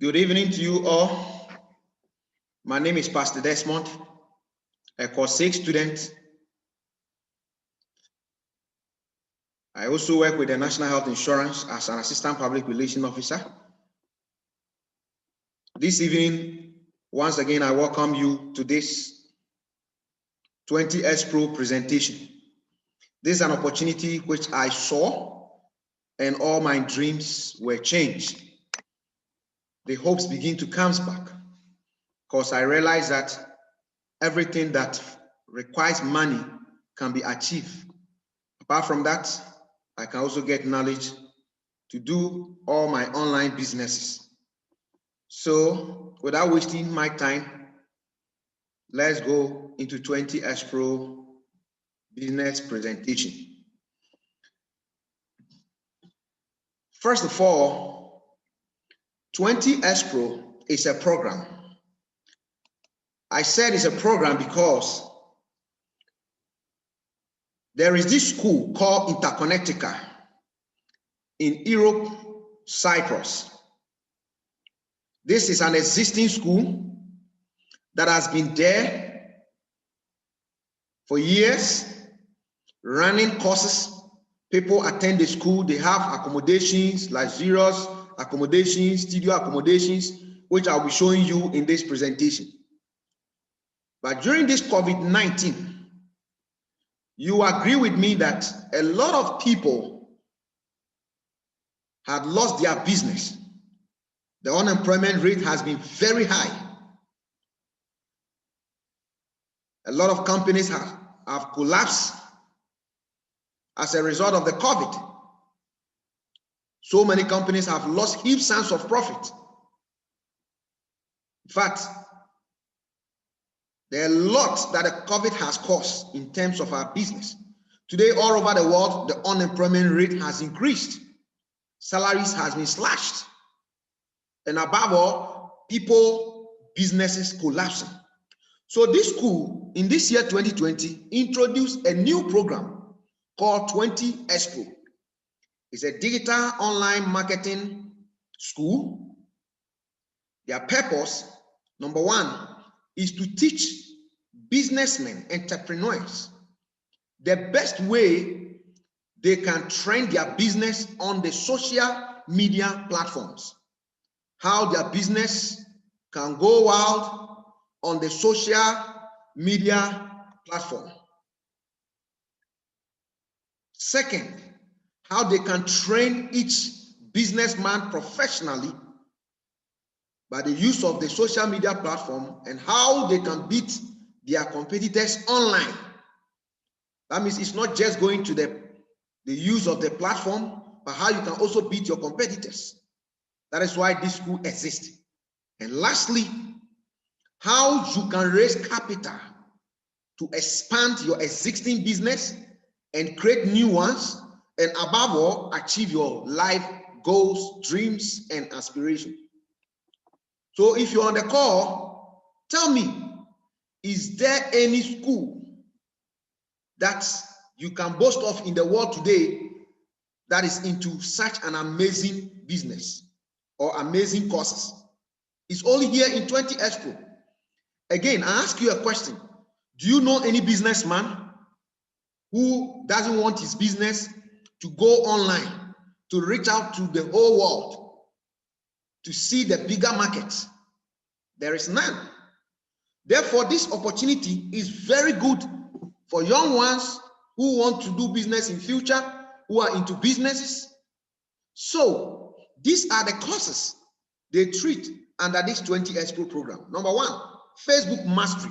Good evening to you all. My name is Pastor Desmond, a course 6 student. I also work with the National Health Insurance as an Assistant Public Relations Officer. This evening, once again, I welcome you to this 20Xpro presentation. This is an opportunity which I saw and all my dreams were changed. The hopes begin to come back because I realize that everything that requires money can be achieved. Apart from that, I can also get knowledge to do all my online businesses. So without wasting my time, let's go into 20Xpro business presentation. First of all, 20Xpro is a program. I said it's a program because there is this school called Interconnectica in Europe, Cyprus. This is an existing school that has been there for years, running courses. People attend the school, they have accommodations, luxurious accommodations, studio accommodations, which I'll be showing you in this presentation. But during this COVID-19, you agree with me that a lot of people had lost their business. The unemployment rate has been very high. A lot of companies have collapsed as a result of the COVID. So many companies have lost huge amounts of profit. In fact, there are a lot that the COVID has caused in terms of our business. Today, all over the world, the unemployment rate has increased. Salaries has been slashed. And above all, businesses collapsing. So this school, in this year 2020, introduced a new program called 20Xpro. It's a digital online marketing school. Their purpose, number one, is to teach businessmen, entrepreneurs, the best way they can trend their business on the social media platforms. How their business can go wild on the social media platform. Second, how they can train each businessman professionally by the use of the social media platform and how they can beat their competitors online. That means it's not just going to the use of the platform, but how you can also beat your competitors. That is why this school exists. And lastly, how you can raise capital to expand your existing business and create new ones, and above all, achieve your life goals, dreams, and aspirations. So if you're on the call, tell me, is there any school that you can boast of in the world today that is into such an amazing business or amazing courses? It's only here in 20Xpro. Again, I ask you a question. Do you know any businessman who doesn't want his business to go online, to reach out to the whole world, to see the bigger markets? There is none. Therefore, this opportunity is very good for young ones who want to do business in future, who are into businesses. So these are the courses they treat under this 20Xpro program. Number one, Facebook mastery.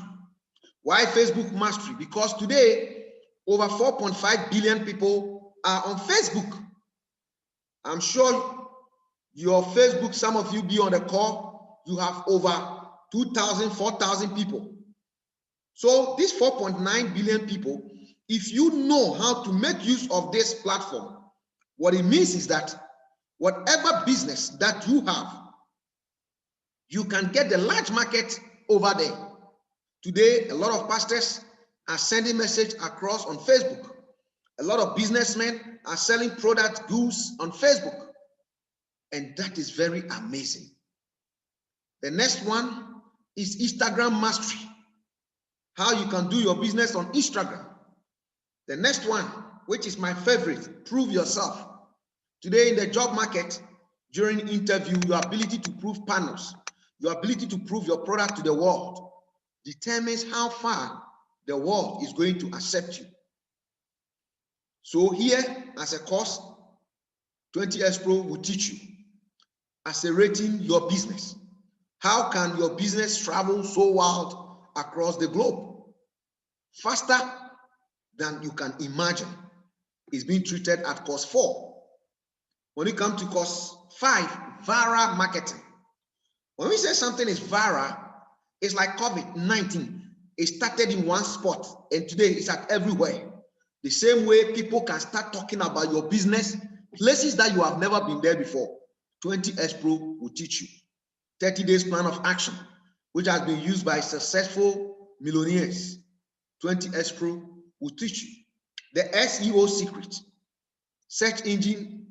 Why Facebook mastery? Because today, over 4.5 billion people are on Facebook. I'm sure your Facebook, some of you be on the call, you have over 2,000, 4,000 people. So these 4.9 billion people, if you know how to make use of this platform, what it means is that whatever business that you have, you can get the large market over there. Today, a lot of pastors are sending message across on Facebook. A lot of businessmen are selling product goods on Facebook. And that is very amazing. The next one is Instagram mastery. How you can do your business on Instagram. The next one, which is my favorite, prove yourself. Today in the job market, during interview, your ability to prove panels, your ability to prove your product to the world determines how far the world is going to accept you. So here, as a course, 20Xpro will teach you accelerating your business. How can your business travel so wide across the globe? Faster than you can imagine. Is being treated at course 4. When you come to course 5, viral marketing. When we say something is viral, it's like COVID-19. It started in one spot and today it's at everywhere. The same way people can start talking about your business, places that you have never been there before. 20Xpro will teach you. 30 days plan of action, which has been used by successful millionaires. 20Xpro will teach you. The SEO secret, search engine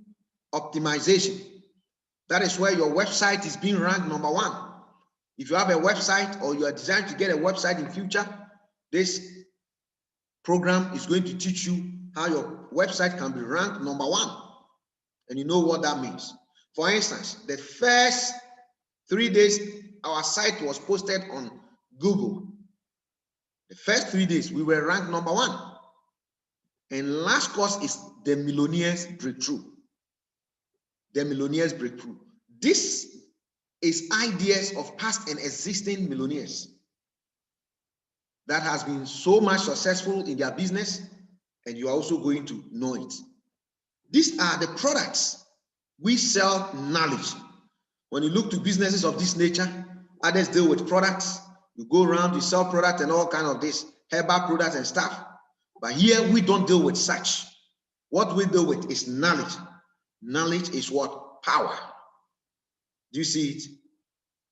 optimization. That is where your website is being ranked number 1. If you have a website or you are designed to get a website in future, this program is going to teach you how your website can be ranked number 1. And you know what that means. For instance, the first 3 days, our site was posted on Google. The first 3 days, we were ranked number 1. And last course is the Millionaire's Breakthrough. The Millionaire's Breakthrough. This is ideas of past and existing millionaires that has been so much successful in their business, and you are also going to know it. These are the products. We sell knowledge. When you look to businesses of this nature, others deal with products. You go around, you sell products and all kinds of this, herbal products and stuff. But here we don't deal with such. What we deal with is knowledge. Knowledge is what? Power. Do you see it?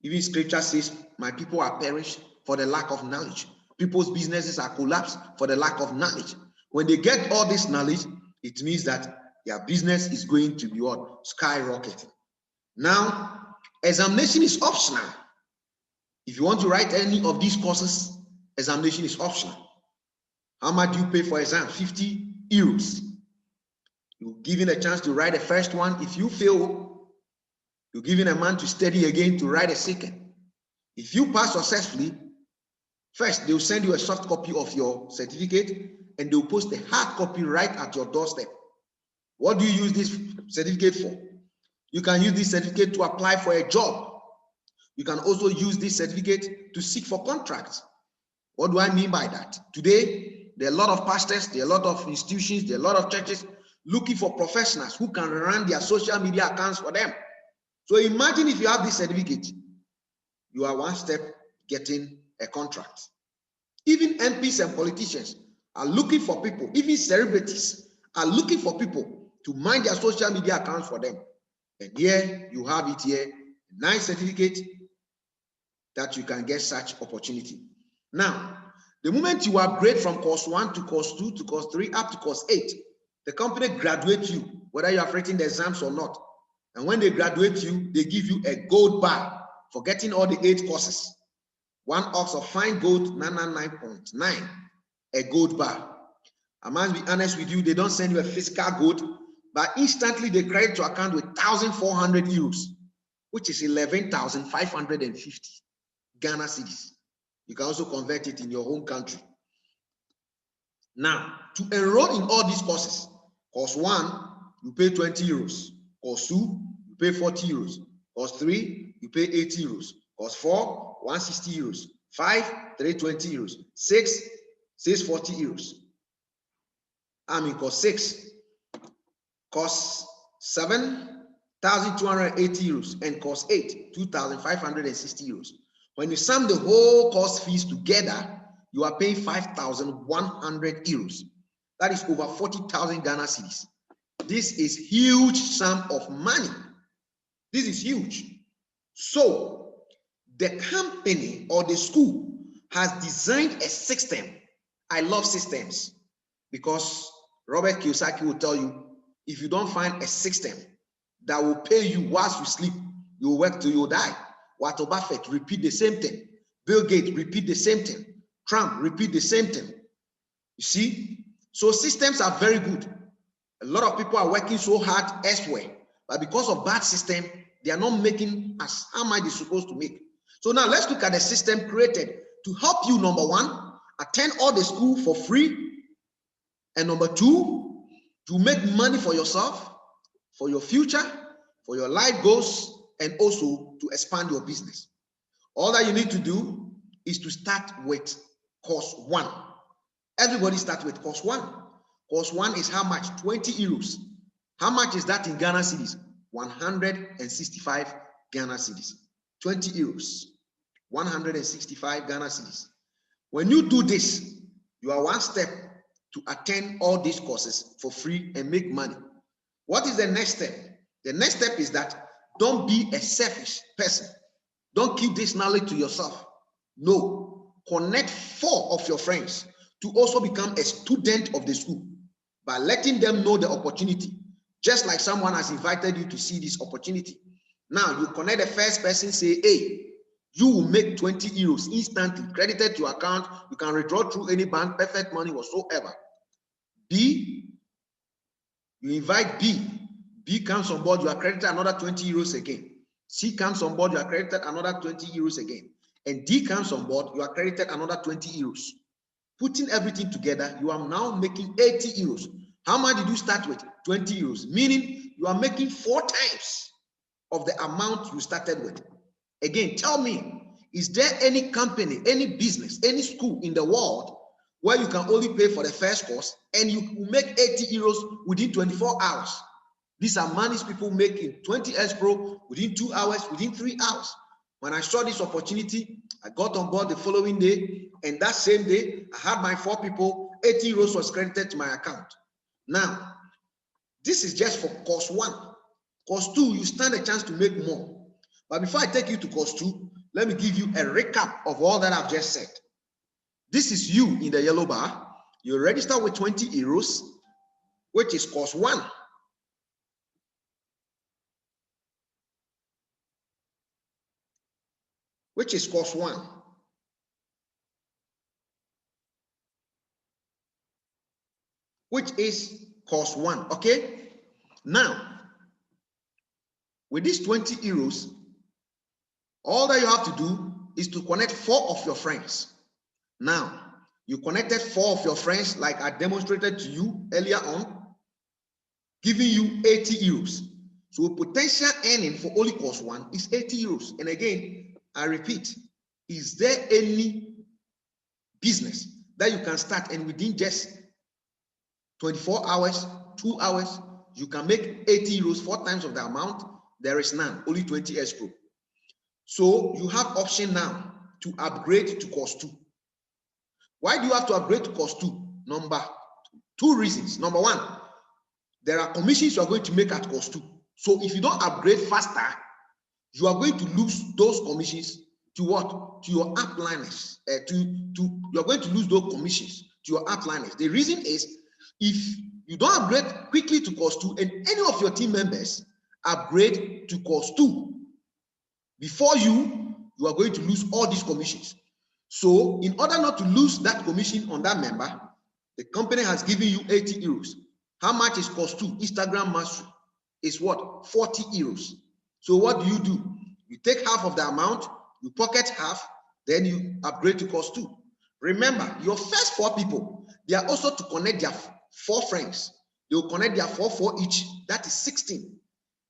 Even scripture says, my people are perished for the lack of knowledge. People's businesses are collapsed for the lack of knowledge. When they get all this knowledge, it means that their business is going to be what? Skyrocketing. Now, examination is optional. If you want to write any of these courses, examination is optional. How much do you pay for exam? 50 euros. You're given a chance to write the first one. If you fail, you're given a month to study again to write a second. If you pass successfully, first they'll send you a soft copy of your certificate and they'll post a hard copy right at your doorstep. What do you use this certificate for? You can use this certificate to apply for a job. You can also use this certificate to seek for contracts. What do I mean by that? Today, there are a lot of pastors, there are a lot of institutions, there are a lot of churches looking for professionals who can run their social media accounts for them. So imagine if you have this certificate, you are one step getting a contract. Even MPs and politicians are looking for people, even celebrities are looking for people to mind their social media accounts for them. And here you have it here, a nice certificate that you can get such opportunity. Now, the moment you upgrade from course 1 to course 2 to course 3 up to course 8, the company graduates you, whether you have written the exams or not. And when they graduate you, they give you a gold bar for getting all the 8 courses. 1 ox of fine gold, 999.9, a gold bar. I must be honest with you, they don't send you a physical gold, but instantly they credit your account with 1,400 euros, which is 11,550 Ghana cedis. You can also convert it in your home country. Now, to enroll in all these courses, course 1, you pay 20 euros. Course 2, you pay 40 euros. Course 3, you pay 80 euros. Course 4, 160 euros. 5, 320 euros. 6, 640 euros. I'm in course 6. Course 7, 1,280 euros. And course 8, 2,560 euros. When you sum the whole course fees together, you are paying 5,100 euros. That is over 40,000 Ghana cedis. This is huge sum of money. This is huge. So the company or the school has designed a system. I love systems because Robert Kiyosaki will tell you, if you don't find a system that will pay you whilst you sleep, you will work till you die. Walter Buffett, repeat the same thing. Bill Gates, repeat the same thing. Trump, repeat the same thing. You see? So systems are very good. A lot of people are working so hard elsewhere, but because of bad system, they are not making as how much they're supposed to make. So now let's look at the system created to help you. Number one, attend all the school for free. And number two, to make money for yourself, for your future, for your life goals, and also to expand your business. All that you need to do is to start with course 1. Everybody start with course 1. Course 1 is how much? 20 euros. How much is that in Ghana cedis? 165 Ghana cedis. 20 euros. 165 Ghana cedis. When you do this, you are one step to attend all these courses for free and make money. What is the next step? The next step is that don't be a selfish person. Don't keep this knowledge to yourself. No, connect 4 of your friends to also become a student of the school by letting them know the opportunity, just like someone has invited you to see this opportunity. Now you connect the first person, say, hey, you will make 20 euros instantly credited to your account. You can withdraw through any bank, perfect money whatsoever. B, you invite B. B comes on board, you are credited another 20 euros again. C comes on board, you are credited another 20 euros again. And D comes on board, you are credited another 20 euros. Putting everything together, you are now making 80 euros. How much did you start with? 20 euros, meaning you are making 4 times of the amount you started with. Again, tell me, is there any company, any business, any school in the world where you can only pay for the first course and you make 80 euros within 24 hours? These are monies people make in TwentyXpro within 2 hours, within 3 hours. When I saw this opportunity, I got on board the following day, and that same day, I had my 4 people, 80 euros was credited to my account. Now, this is just for course 1. Course 2, you stand a chance to make more. But before I take you to course 2, let me give you a recap of all that I've just said. This is you in the yellow bar. You register with 20 euros, which is course 1. Which is course 1. Which is course 1, okay? Now, with these 20 euros, all that you have to do is to connect 4 of your friends. Now, you connected 4 of your friends like I demonstrated to you earlier on, giving you 80 euros. So potential earning for only course 1 is 80 euros. And again, I repeat, is there any business that you can start and within just 24 hours, 2 hours, you can make 80 euros 4 times of the amount? There is none, only TwentyXpro. So you have option now to upgrade to course 2. Why do you have to upgrade to course 2? Number 2 reasons. Number 1, there are commissions you are going to make at course 2. So if you don't upgrade faster, you are going to lose those commissions to what? To your upliners. You are going to lose those commissions to your upliners. The reason is, if you don't upgrade quickly to course 2 and any of your team members upgrade to course 2 before you are going to lose all these commissions. So in order not to lose that commission on that member, the company has given you 80 euros. How much is course 2? Instagram mastery is what? 40 euros. So what do? You take half of the amount, you pocket half, then you upgrade to course 2. Remember, your first 4 people, they are also to connect their 4 friends. They will connect their 4 each. That is 16.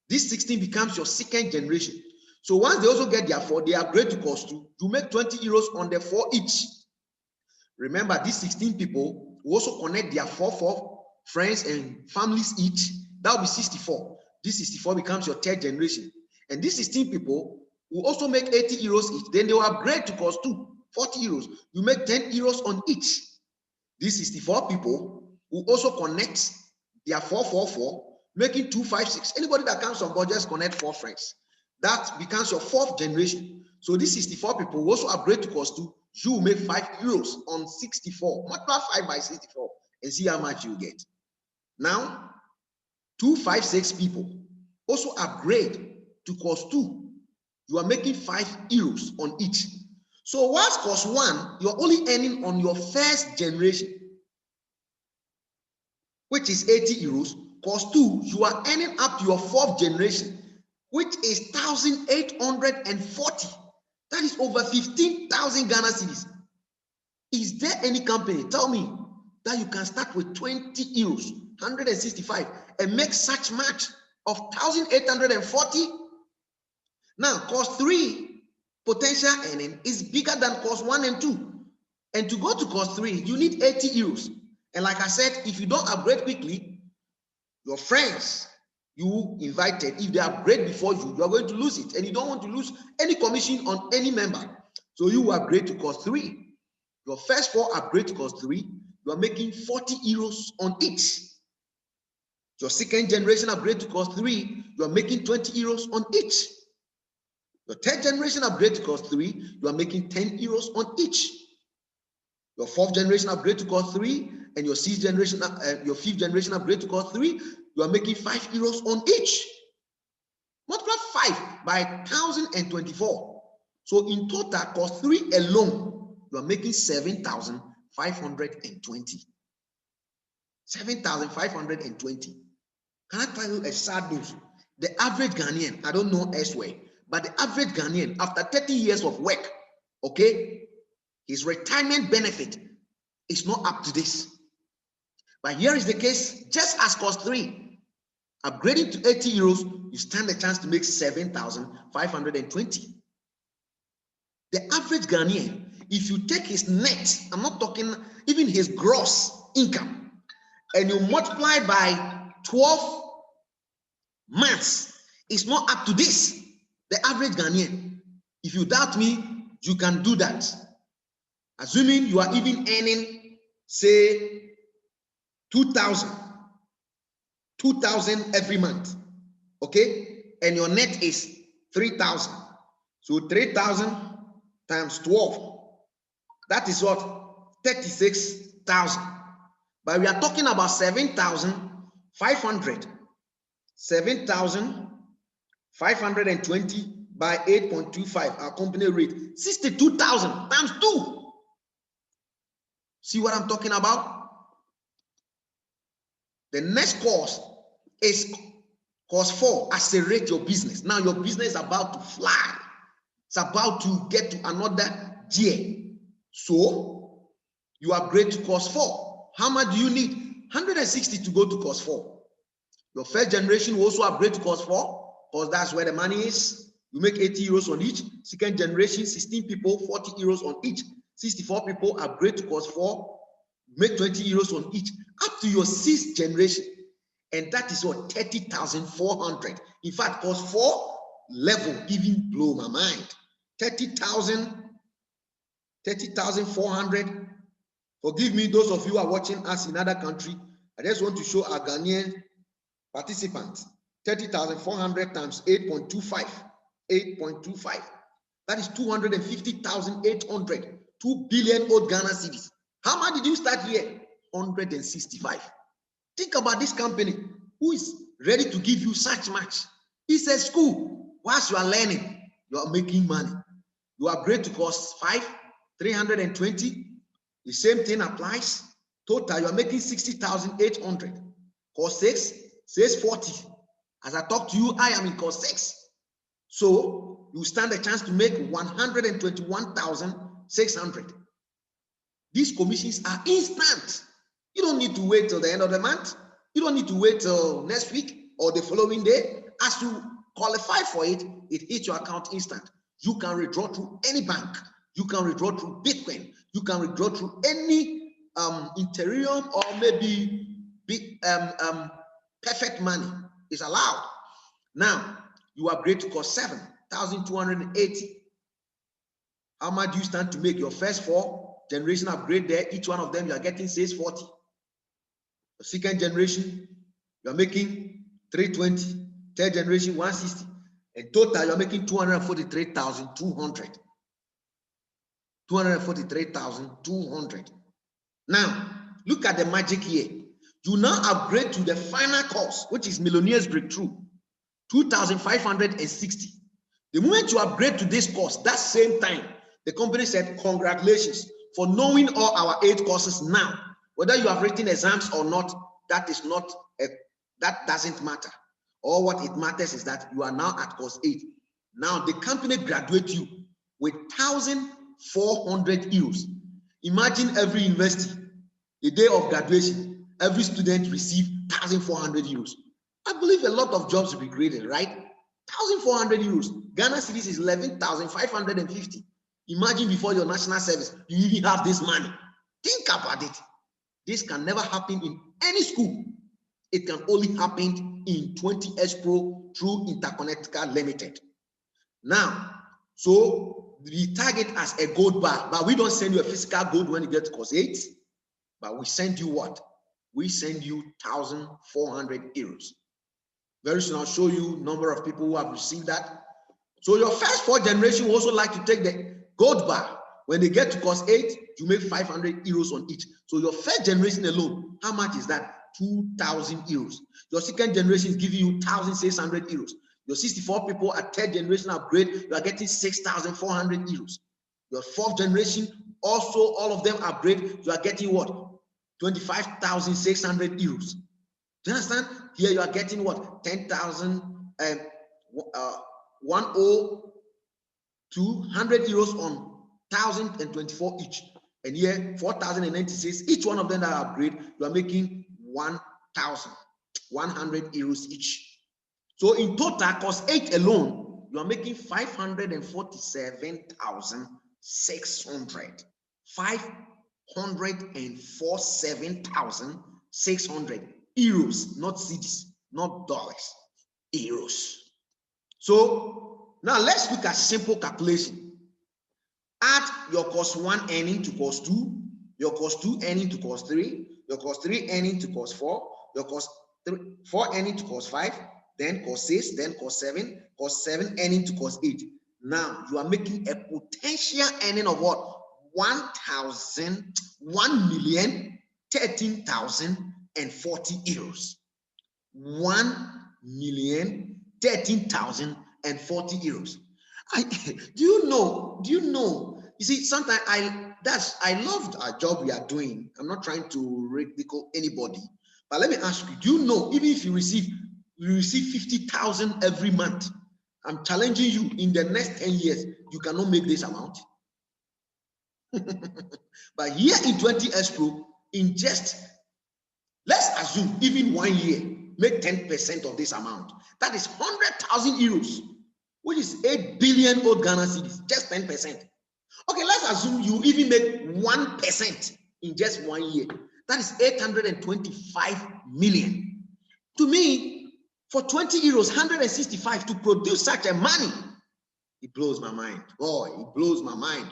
This 16 becomes your second generation. So once they also get their 4, they upgrade to course 2. You make 20 euros on the 4 each. Remember, these 16 people will also connect their 4 friends and families each. That will be 64. This 64 becomes your third generation. And these 16 people will also make 80 euros each. Then they will upgrade to course 2, 40 euros. You make 10 euros on each. These 64 people will also connect their 4, making 2, 5, 6. Anybody that comes on board, just connect 4 friends. That becomes your 4th generation. So these 64 people will also upgrade to course 2. You will make 5 euros on 64. Multiply 5 by 64 and see how much you get. Now, 2, 5, 6 people also upgrade to course 2. you are making 5 euros on each. So whilst cost 1, you are only earning on your first generation, which is 80 euros. Cost 2, you are earning up to your 4th generation, which is 1,840. That is over 15,000 Ghana cedis. Is there any company, tell me, that you can start with 20 euros, 165, and make such much of 1,840? Now, cost 3 potential earning is bigger than cost 1 and 2. And to go to cost 3, you need 80 euros. And like I said, if you don't upgrade quickly, your friends you invited, if they upgrade before you, you are going to lose it. And you don't want to lose any commission on any member. So you upgrade to cost 3. Your first 4 upgrade to cost 3, you are making 40 euros on each. Your second generation upgrade to cost 3, you are making 20 euros on each. Your third generation upgrade to cost 3, you are making 10 euros on each. Your 4th generation upgrade to cost 3, and your 6th generation, your 5th generation upgrade to cost 3, you are making 5 euros on each. Multiply 5 by 1,024. So in total, cost 3 alone, you are making 7,520. 7,520. Can I tell you a sad news? The average Ghanaian, I don't know elsewhere, but the average Ghanaian, after 30 years of work, okay, his retirement benefit is not up to this. But here is the case, just as cost 3, upgrading to 80 euros, you stand a chance to make 7,520. The average Ghanaian, if you take his net, I'm not talking even his gross income, and you multiply by 12 months, it's not up to this. The average Ghanaian, if you doubt me, you can do that. Assuming you are even earning, say, 2,000 every month, okay, and your net is 3,000. So 3,000 times 12, that is what? 36,000. But we are talking about 7,500. 7,520 by 8.25, our company rate, 62,000 times 2. See what I'm talking about? The next course is course 4, accelerate your business. Now your business is about to fly. It's about to get to another gear. So you upgrade to course 4. How much do you need? 160 to go to course 4. Your first generation will also upgrade to course 4, because that's where the money is. You make 80 euros on each. Second generation, 16 people, 40 euros on each. 64 people upgrade to course 4, make 20 euros on each, up to your 6th generation. And that is what? 30,400. In fact, course 4 level even blow my mind. 30,400. Forgive me, those of you who are watching us in other country. I just want to show our Ghanaian participants. 30,400 times 8.25. 8.25. That is 250,800. 2 billion old Ghana cedis. How much did you start here? 165. Think about this company who is ready to give you such much. It's a school. Whilst you are learning, you are making money. You upgrade to course 5, 320. The same thing applies. Total, you are making 60,800. Course 6, 640. As I talk to you, I am in course 6. So you stand a chance to make 121,600. These commissions are instant. You don't need to wait till the end of the month. You don't need to wait till next week or the following day. As you qualify for it, it hits your account instant. You can withdraw through any bank. You can withdraw through Bitcoin. You can withdraw through any Ethereum, or maybe perfect money is allowed. Now, you upgrade to course 7, 1,280. How much do you stand to make? Your first 4 generation upgrade there, each one of them, you are getting 640. The second generation, you are making 320. Third generation, 160. In total, you are making 243,200. 243,200. Now, look at the magic here. You now upgrade to the final course, which is Millionaire's Breakthrough, 2,560. The moment you upgrade to this course, that same time, the company said, congratulations for knowing all our 8 courses now. Whether you have written exams or not, that doesn't matter. All what it matters is that you are now at course 8. Now the company graduates you with 1,400 euros. Imagine every university, the day of graduation, every student receive 1,400 euros. I believe a lot of jobs will be created, right? 1,400 euros. Ghana cedis is 11,550. Imagine before your national service, you even have this money. Think about it. This can never happen in any school. It can only happen in 20Xpro through Interconnectica Limited. Now, so we target as a gold bar, but we don't send you a physical gold when you get to course 8, but we send you what? We send you 1,400 euros. Very soon I'll show you number of people who have received that. So your first 4 generation will also like to take the gold bar. When they get to course 8, you make 500 euros on each. So your first generation alone, how much is that? 2,000 euros. Your second generation is giving you 1,600 euros. Your 64 people at 3rd generation upgrade, you are getting 6,400 euros. Your 4th generation, also all of them upgrade, you are getting what? 25,600 euros. Do you understand? Here you are getting what? 10,000 200 euros on 1,024 each. And here 4,096, each one of them that upgrade, you are making 1,100 euros each. So in total, course 8 alone, you are making 547,600. 547,600 euros, not cedis, not dollars, euros. So now let's look at simple calculation. Add your course 1 earning to course 2, your course 2 earning to course 3, your course 3 earning to course 4, your course 4 earning to course 5, then course 6, then course 7 earning to course 8. Now you are making a potential earning of what? 1,013,040 euros. 1,013,040 euros. Do you know? You see, sometimes I love our job we are doing. I'm not trying to ridicule anybody, but let me ask you, do you know, even if you receive 50,000 every month, I'm challenging you, in the next 10 years, you cannot make this amount. But here in 20Xpro, in just, let's assume, even 1 year, make 10% of this amount. That is 100,000 euros, which is 8 billion old Ghana cedis, just 10%. Okay, let's assume you even make 1% in just 1 year. That is 825 million. To me, for 20 euros, 165 to produce such a money, it blows my mind. Boy, it blows my mind.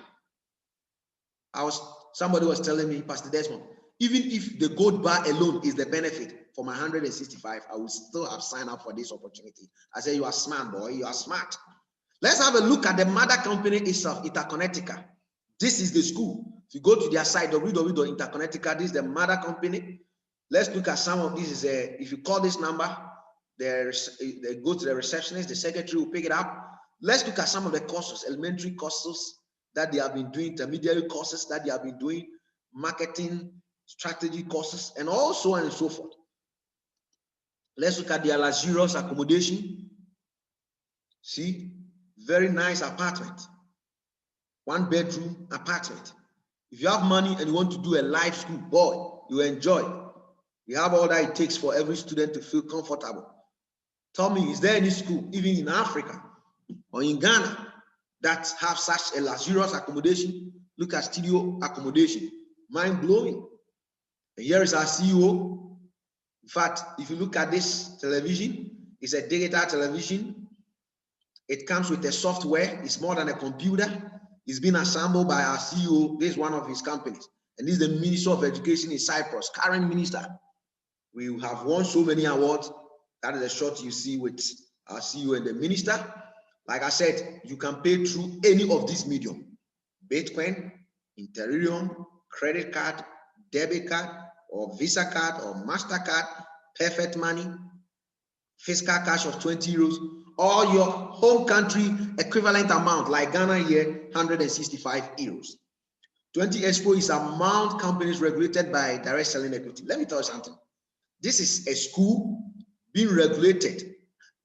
Somebody was telling me, Pastor Desmond, even if the gold bar alone is the benefit for my 165, I would still have signed up for this opportunity. I said, you are smart, boy, you are smart. Let's have a look at the mother company itself, Interconnectica. This is the school. If you go to their site, www.interconnectica, this is the mother company. Let's look at some of these. If you call this number, they go to the receptionist, the secretary will pick it up. Let's look at some of the courses, elementary courses that they have been doing, intermediary courses that they have been doing, marketing, strategy courses, and all so on and so forth. Let's look at their luxurious accommodation. See, very nice apartment, 1-bedroom apartment. If you have money and you want to do a live school, boy, you enjoy. You have all that it takes for every student to feel comfortable. Tell me, is there any school, even in Africa or in Ghana, that have such a luxurious accommodation? Look at studio accommodation, mind-blowing. And here is our CEO. In fact, if you look at this television, it's a digital television. It comes with a software. It's more than a computer. It's been assembled by our CEO. This is one of his companies. And this is the Minister of Education in Cyprus, current minister. We have won so many awards. That is a shot you see with our CEO and the minister. Like I said, you can pay through any of these medium: Bitcoin, Ethereum, credit card, debit card, or Visa card, or MasterCard, perfect money, fiscal cash of 20 euros. or your home country equivalent amount, like Ghana here, 165 euros. TwentyXpro is among companies regulated by direct selling equity. Let me tell you something. This is a school being regulated.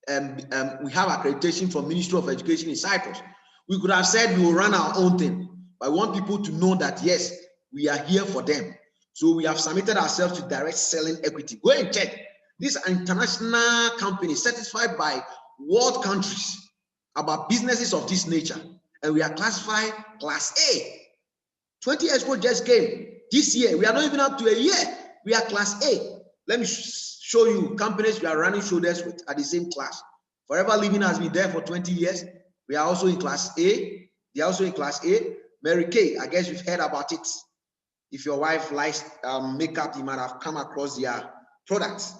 We have accreditation from Ministry of Education in Cyprus. We could have said we will run our own thing, but I want people to know that yes, we are here for them. So we have submitted ourselves to direct selling equity. Go and check. These are international companies certified by world countries about businesses of this nature, and we are classified Class A. TwentyXpro just came this year. We are not even up to a year. We are Class A. Let me show you companies we are running shoulders with at the same class. Forever Living has been there for 20 years. We are also in Class A. They are also in Class A. Mary Kay, I guess you've heard about it. If your wife likes makeup, you might have come across their products.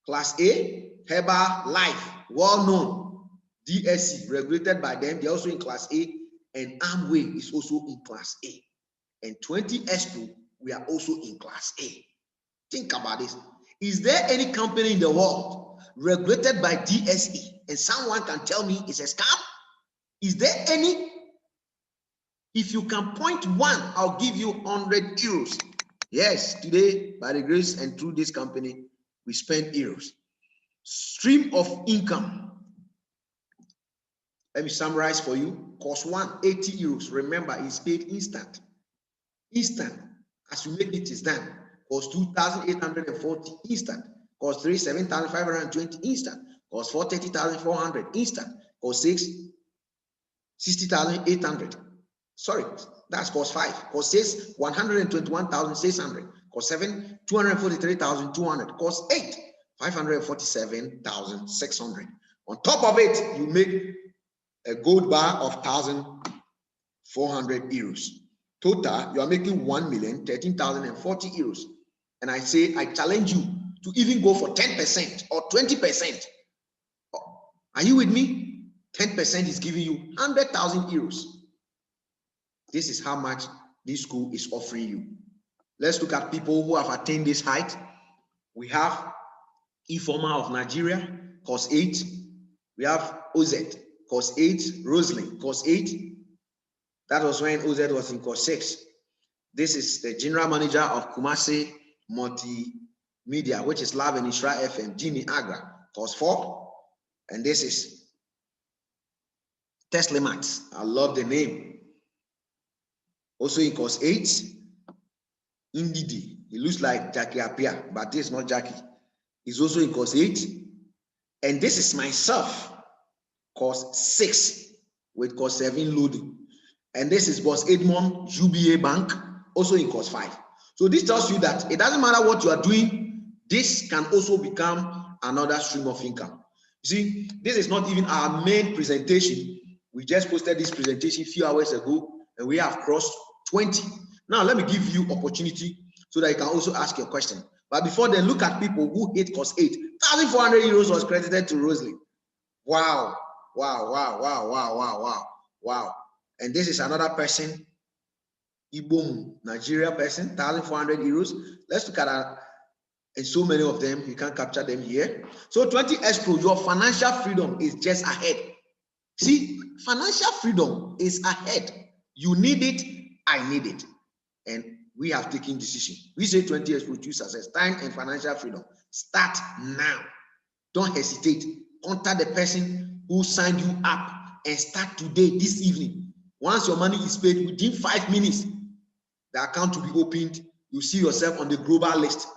Class A, Herbal Life, well known. DSC, regulated by them. They're also in Class A. And Amway is also in Class A. And 20Xpro, we are also in Class A. Think about this. Is there any company in the world regulated by DSE and someone can tell me it's a scam? Is there any? If you can point one, I'll give you 100 euros. Yes, today, by the grace and through this company, we spend euros. Stream of income. Let me summarize for you. Cost 1, 80 euros. Remember, it's paid instant. Instant. As you make it, it's done. Cost 2,840 instant. Cost 3, 7,520 instant. Cost 4, 30,400 instant. Cost 6, 60,800. Sorry, that's cost 5. Cost 6, 121,600. Cost 7, 243,200. Cost 8, 547,600. On top of it, you make a gold bar of 1,400 euros. Total, you are making 1,013,040 euros. And I say, I challenge you to even go for 10% or 20%. Are you with me? 10% is giving you 100,000 euros. This is how much this school is offering you. Let's look at people who have attained this height. We have Ifoma of Nigeria, cost 8. We have OZ, cost 8. Roslyn, cost 8. That was when OZ was in cost 6. This is the general manager of Kumasi Multimedia, which is Love and Isra FM, Jimmy Agra, cost 4. And this is Tesla Max. I love the name. Also in cost 8. Indidi. It looks like Jackie Apia, but this is not Jackie. It's also in cost 8. And this is myself, cost 6, with cost 7 loading. And this is Boss Edmond, UBA Bank, also in cost 5. So this tells you that it doesn't matter what you are doing, this can also become another stream of income. You see, this is not even our main presentation. We just posted this presentation a few hours ago, and we have crossed 20. Now, let me give you opportunity so that you can also ask your question. But before then, look at people who hit cost 8. 1,400 euros was credited to Rosalie. Wow, wow, wow, wow, wow, wow, wow, wow. And this is another person, Ibom, Nigeria person, 1,400 euros. Let's look at that. And so many of them, you can't capture them here. So 20Xpro, your financial freedom is just ahead. See, financial freedom is ahead. You need it, I need it. And we have taken decision. We say 20Xpro choose success, time and financial freedom. Start now. Don't hesitate. Contact the person who signed you up and start today, this evening. Once your money is paid, within 5 minutes, the account will be opened. You see yourself on the global list.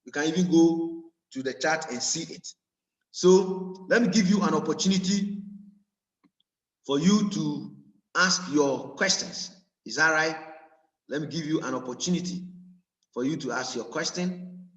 You can even go to the chat and see it. So let me give you an opportunity for you to ask your questions. Is that right? Let me give you an opportunity for you to ask your question.